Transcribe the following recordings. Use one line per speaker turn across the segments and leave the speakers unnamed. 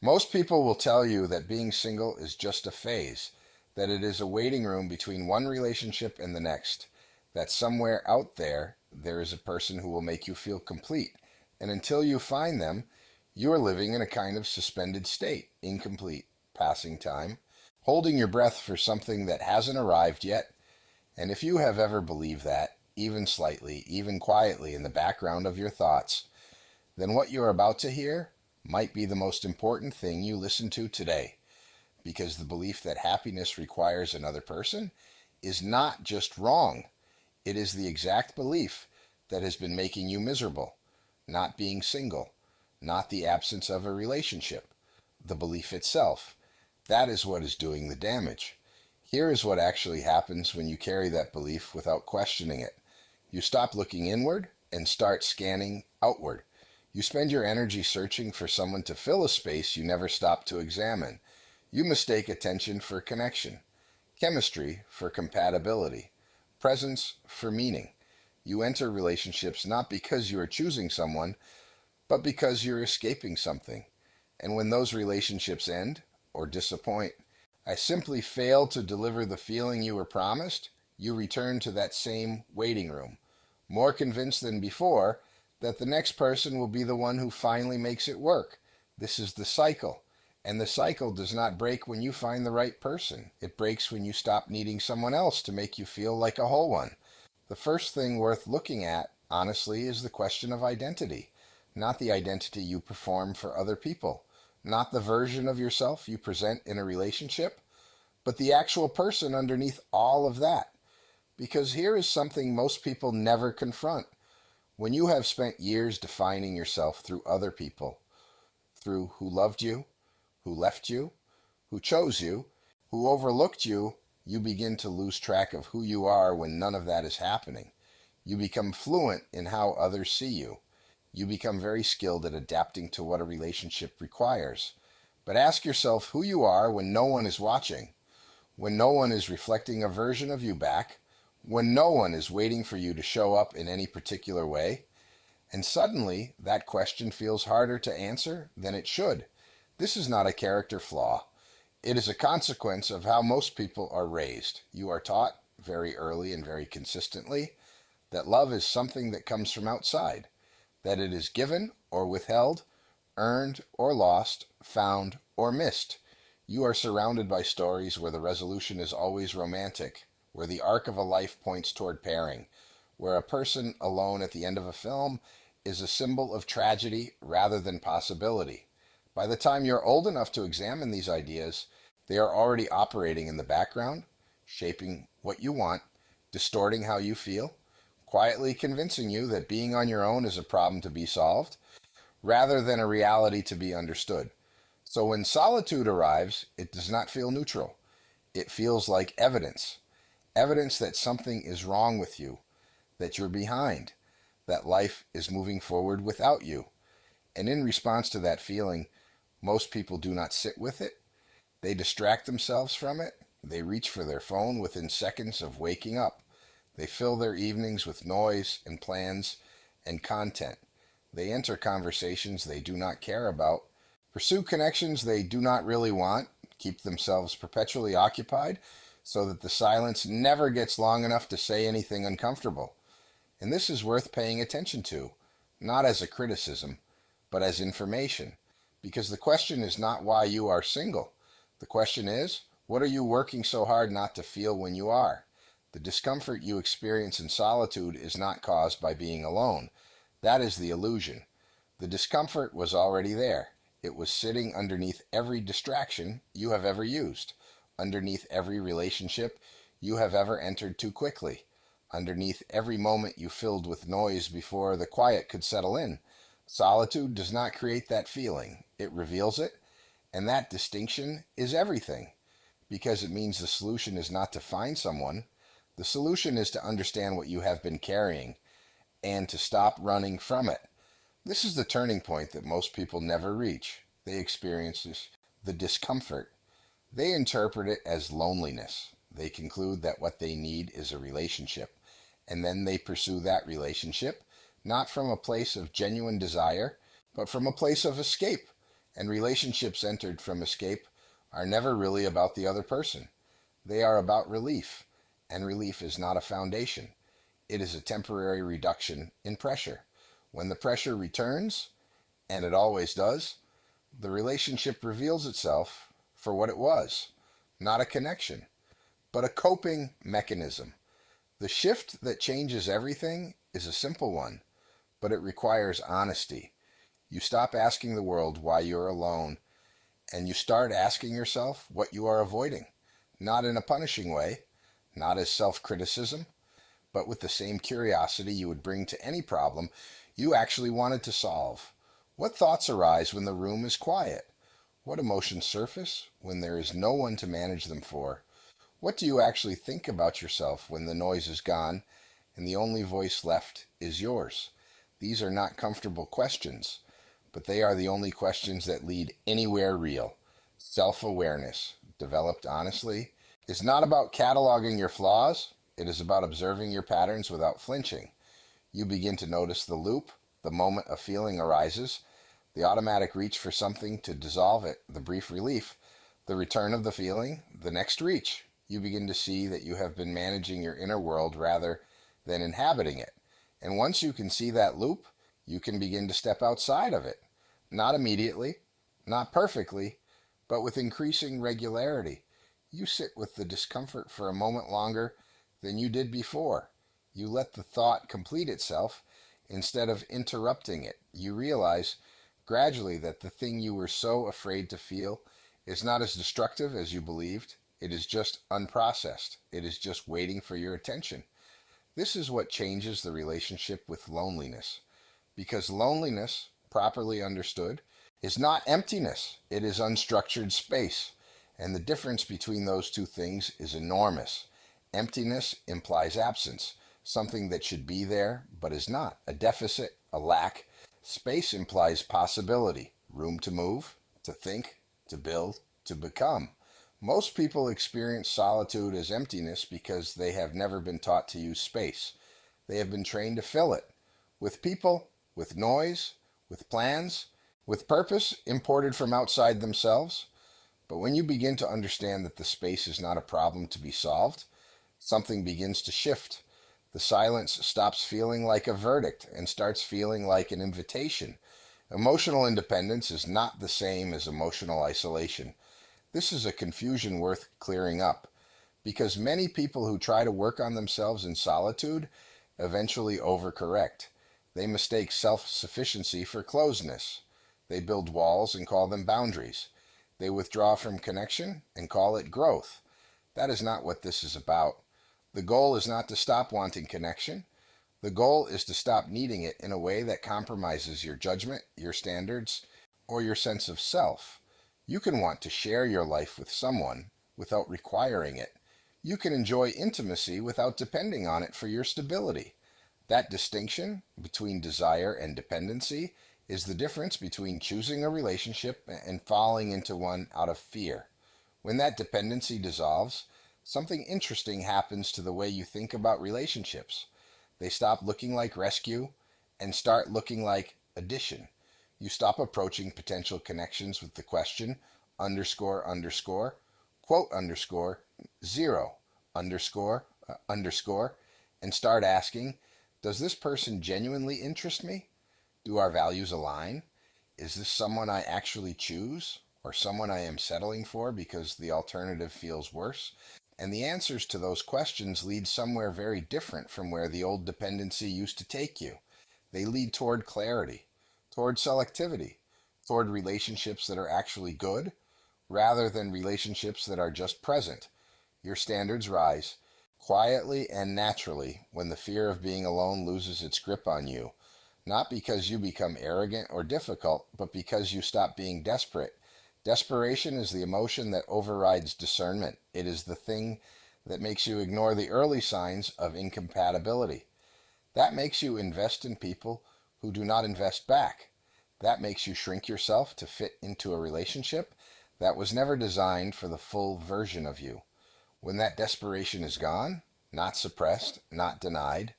Most people will tell you that being single is just a phase, that it is a waiting room between one relationship and the next, that somewhere out there, there is a person who will make you feel complete. And until you find them, you are living in a kind of suspended state, incomplete, passing time, holding your breath for something that hasn't arrived yet. And if you have ever believed that, even slightly, even quietly in the background of your thoughts, then what you're about to hear might be the most important thing you listen to today, because the belief that happiness requires another person is not just wrong. It is the exact belief that has been making you miserable. Not being single, not the absence of a relationship, the belief itself. That is what is doing the damage. Here is what actually happens when you carry that belief without questioning it. You stop looking inward and start scanning outward. You spend your energy searching for someone to fill a space you never stopped to examine. You mistake attention for connection, chemistry for compatibility, presence for meaning. You enter relationships not because you are choosing someone, but because you're escaping something. And when those relationships end or disappoint, I simply fail to deliver the feeling you were promised, you return to that same waiting room, more convinced than before that the next person will be the one who finally makes it work. This is the cycle. And the cycle does not break when you find the right person. It breaks when you stop needing someone else to make you feel like a whole one. The first thing worth looking at, honestly, is the question of identity. Not the identity you perform for other people, not the version of yourself you present in a relationship, but the actual person underneath all of that. Because here is something most people never confront. When you have spent years defining yourself through other people, through who loved you, who left you, who chose you, who overlooked you, you begin to lose track of who you are when none of that is happening. You become fluent in how others see you. You become very skilled at adapting to what a relationship requires. But ask yourself who you are when no one is watching, when no one is reflecting a version of you back, when no one is waiting for you to show up in any particular way. And suddenly, that question feels harder to answer than it should. This is not a character flaw. It is a consequence of how most people are raised. You are taught very early and very consistently that love is something that comes from outside, that it is given or withheld, earned or lost, found or missed. You are surrounded by stories where the resolution is always romantic, where the arc of a life points toward pairing, where a person alone at the end of a film is a symbol of tragedy rather than possibility. By the time you're old enough to examine these ideas, they are already operating in the background, shaping what you want, distorting how you feel, quietly convincing you that being on your own is a problem to be solved, rather than a reality to be understood. So when solitude arrives, it does not feel neutral. It feels like evidence. Evidence that something is wrong with you, that you're behind, that life is moving forward without you. And in response to that feeling, most people do not sit with it. They distract themselves from it. They reach for their phone within seconds of waking up. They fill their evenings with noise and plans and content. They enter conversations they do not care about, pursue connections they do not really want, keep themselves perpetually occupied so that the silence never gets long enough to say anything uncomfortable. And this is worth paying attention to, not as a criticism, but as information. Because the question is not why you are single. The question is, what are you working so hard not to feel when you are? The discomfort you experience in solitude is not caused by being alone. That is the illusion. The discomfort was already there. It was sitting underneath every distraction you have ever used, underneath every relationship you have ever entered too quickly, underneath every moment you filled with noise before the quiet could settle in. Solitude does not create that feeling. It reveals it, and that distinction is everything, because it means the solution is not to find someone. The solution is to understand what you have been carrying and to stop running from it. This is the turning point that most people never reach. They experience the discomfort. They interpret it as loneliness. They conclude that what they need is a relationship, and then they pursue that relationship, not from a place of genuine desire, but from a place of escape. And relationships entered from escape are never really about the other person. They are about relief, and relief is not a foundation. It is a temporary reduction in pressure. When the pressure returns, and it always does, the relationship reveals itself for what it was, not a connection, but a coping mechanism. The shift that changes everything is a simple one, but it requires honesty. You stop asking the world why you're alone, and you start asking yourself what you are avoiding. Not in a punishing way, not as self criticism, but with the same curiosity you would bring to any problem you actually wanted to solve. What thoughts arise when the room is quiet? What emotions surface when there is no one to manage them for? What do you actually think about yourself when the noise is gone and the only voice left is yours? These are not comfortable questions, but they are the only questions that lead anywhere real. Self awareness, developed honestly, is not about cataloging your flaws, it is about observing your patterns without flinching. You begin to notice the loop, the moment a feeling arises, the automatic reach for something to dissolve it, the brief relief, the return of the feeling, the next reach. You begin to see that you have been managing your inner world rather than inhabiting it. And once you can see that loop, you can begin to step outside of it. Not immediately, not perfectly, but with increasing regularity. You sit with the discomfort for a moment longer than you did before. You let the thought complete itself instead of interrupting it. You realize gradually that the thing you were so afraid to feel is not as destructive as you believed. It is just unprocessed. It is just waiting for your attention. This is what changes the relationship with loneliness. Because loneliness, properly understood, is not emptiness, it is unstructured space. And the difference between those two things is enormous. Emptiness implies absence, something that should be there but is not, a deficit, a lack. Space implies possibility, room to move, to think, to build, to become. Most people experience solitude as emptiness because they have never been taught to use space. They have been trained to fill it with people, with noise, with plans, with purpose imported from outside themselves. But when you begin to understand that the space is not a problem to be solved, something begins to shift. The silence stops feeling like a verdict and starts feeling like an invitation. Emotional independence is not the same as emotional isolation. This is a confusion worth clearing up, because many people who try to work on themselves in solitude eventually overcorrect. They mistake self-sufficiency for closedness. They build walls and call them boundaries. They withdraw from connection and call it growth. That is not what this is about. The goal is not to stop wanting connection. The goal is to stop needing it in a way that compromises your judgment, your standards, or your sense of self. You can want to share your life with someone without requiring it. You can enjoy intimacy without depending on it for your stability. That distinction between desire and dependency is the difference between choosing a relationship and falling into one out of fear. When that dependency dissolves, something interesting happens to the way you think about relationships. They stop looking like rescue and start looking like addition. You stop approaching potential connections with the question underscore underscore quote underscore zero underscore and start asking, does this person genuinely interest me? Do our values align? Is this someone I actually choose or someone I am settling for because the alternative feels worse? And the answers to those questions lead somewhere very different from where the old dependency used to take you. They lead toward clarity, toward selectivity, toward relationships that are actually good rather than relationships that are just present. Your standards rise quietly and naturally when the fear of being alone loses its grip on you, not because you become arrogant or difficult, but because you stop being desperate. Desperation is the emotion that overrides discernment. It is the thing that makes you ignore the early signs of incompatibility. That makes you invest in people who do not invest back. That makes you shrink yourself to fit into a relationship that was never designed for the full version of you. When that desperation is gone, not suppressed, not denied,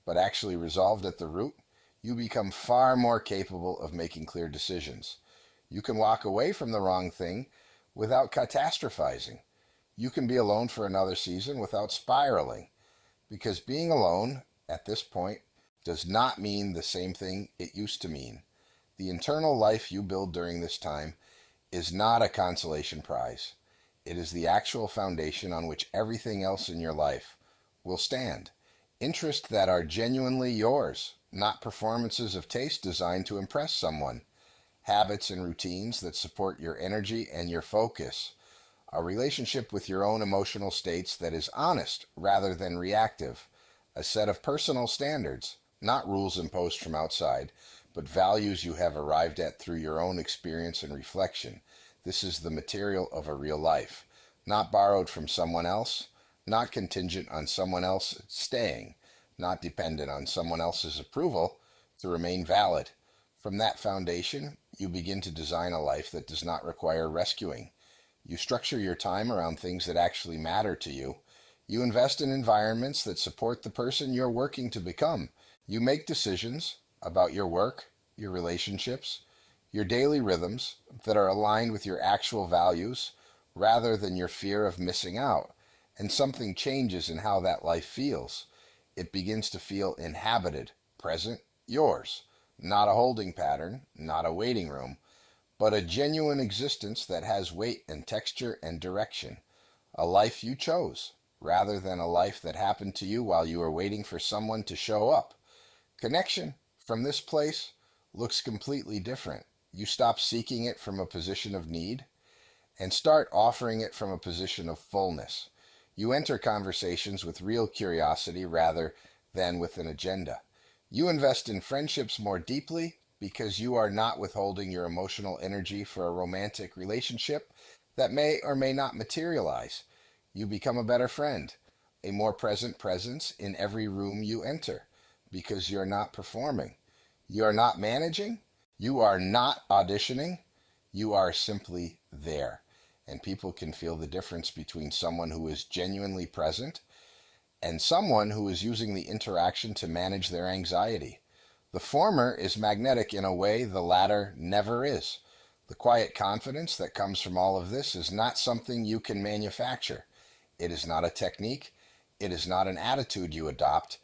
but actually resolved at the root, you become far more capable of making clear decisions. You can walk away from the wrong thing without catastrophizing. You can be alone for another season without spiraling, because being alone at this point does not mean the same thing it used to mean. The internal life you build during this time is not a consolation prize. It is the actual foundation on which everything else in your life will stand. Interests that are genuinely yours, not performances of taste designed to impress someone. Habits and routines that support your energy and your focus. A relationship with your own emotional states that is honest rather than reactive. A set of personal standards, not rules imposed from outside, but values you have arrived at through your own experience and reflection. This is the material of a real life, not borrowed from someone else, not contingent on someone else staying, not dependent on someone else's approval to remain valid. From that foundation, you begin to design a life that does not require rescuing. You structure your time around things that actually matter to you. You invest in environments that support the person you're working to become. You make decisions about your work, your relationships, your daily rhythms that are aligned with your actual values rather than your fear of missing out. And something changes in how that life feels. It begins to feel inhabited, present, yours. Not a holding pattern, not a waiting room, but a genuine existence that has weight and texture and direction. A life you chose, rather than a life that happened to you while you were waiting for someone to show up. Connection from this place looks completely different. You stop seeking it from a position of need and start offering it from a position of fullness. You enter conversations with real curiosity rather than with an agenda. You invest in friendships more deeply because you are not withholding your emotional energy for a romantic relationship that may or may not materialize. You become a better friend, a more present presence in every room you enter because you're not performing. You are not managing. You are not auditioning. You are simply there. And people can feel the difference between someone who is genuinely present and someone who is using the interaction to manage their anxiety. The former is magnetic in a way the latter never is. The quiet confidence that comes from all of this is not something you can manufacture. It is not a technique. It is not an attitude you adopt.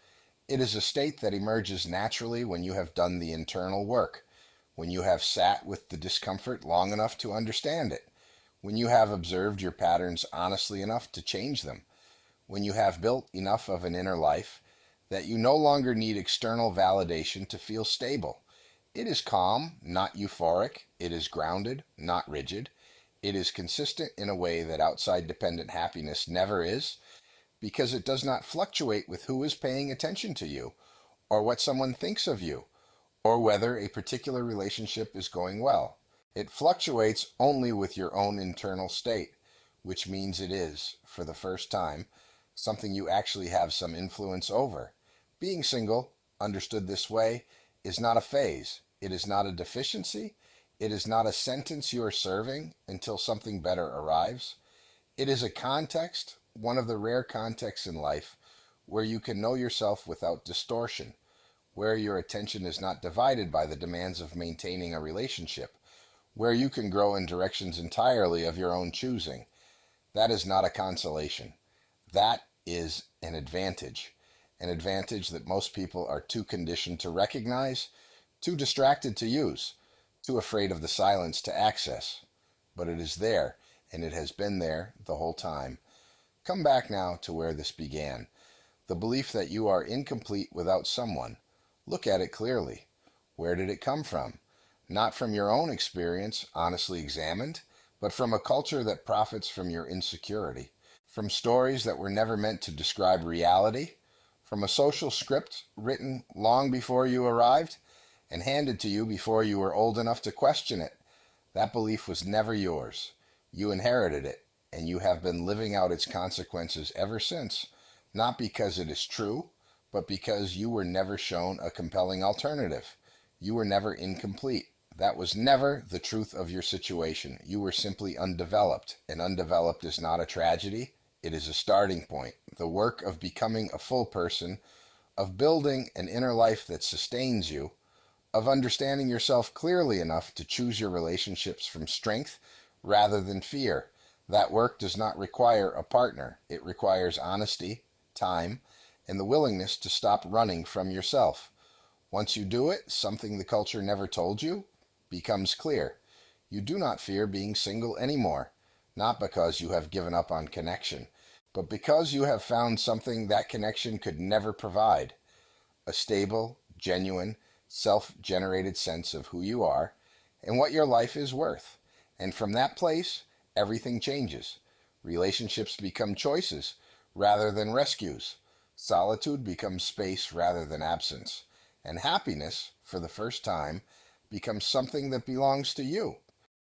It is a state that emerges naturally when you have done the internal work, when you have sat with the discomfort long enough to understand it, when you have observed your patterns honestly enough to change them, when you have built enough of an inner life that you no longer need external validation to feel stable. It is calm, not euphoric. It is grounded, not rigid. It is consistent in a way that outside dependent happiness never is, because it does not fluctuate with who is paying attention to you, or what someone thinks of you, or whether a particular relationship is going well. It fluctuates only with your own internal state, which means it is, for the first time, something you actually have some influence over. Being single, understood this way, is not a phase. It is not a deficiency. It is not a sentence you are serving until something better arrives. It is a context, one of the rare contexts in life, where you can know yourself without distortion, where your attention is not divided by the demands of maintaining a relationship, where you can grow in directions entirely of your own choosing. That is not a consolation. That is an advantage that most people are too conditioned to recognize, too distracted to use, too afraid of the silence to access. But it is there, and it has been there the whole time. Come back now to where this began, the belief that you are incomplete without someone. Look at it clearly. Where did it come from? Not from your own experience, honestly examined, but from a culture that profits from your insecurity, from stories that were never meant to describe reality, from a social script written long before you arrived and handed to you before you were old enough to question it. That belief was never yours. You inherited it, and you have been living out its consequences ever since, not because it is true, but because you were never shown a compelling alternative. You were never incomplete. That was never the truth of your situation. You were simply undeveloped, and undeveloped is not a tragedy. It is a starting point. The work of becoming a full person, of building an inner life that sustains you, of understanding yourself clearly enough to choose your relationships from strength rather than fear. That work does not require a partner. It requires honesty, time, and the willingness to stop running from yourself. Once you do it, something the culture never told you becomes clear. You do not fear being single anymore, not because you have given up on connection, but because you have found something that connection could never provide: a stable, genuine, self generated sense of who you are and what your life is worth. And from that place, everything changes. Relationships become choices rather than rescues. Solitude becomes space rather than absence. And happiness, for the first time, becomes something that belongs to you.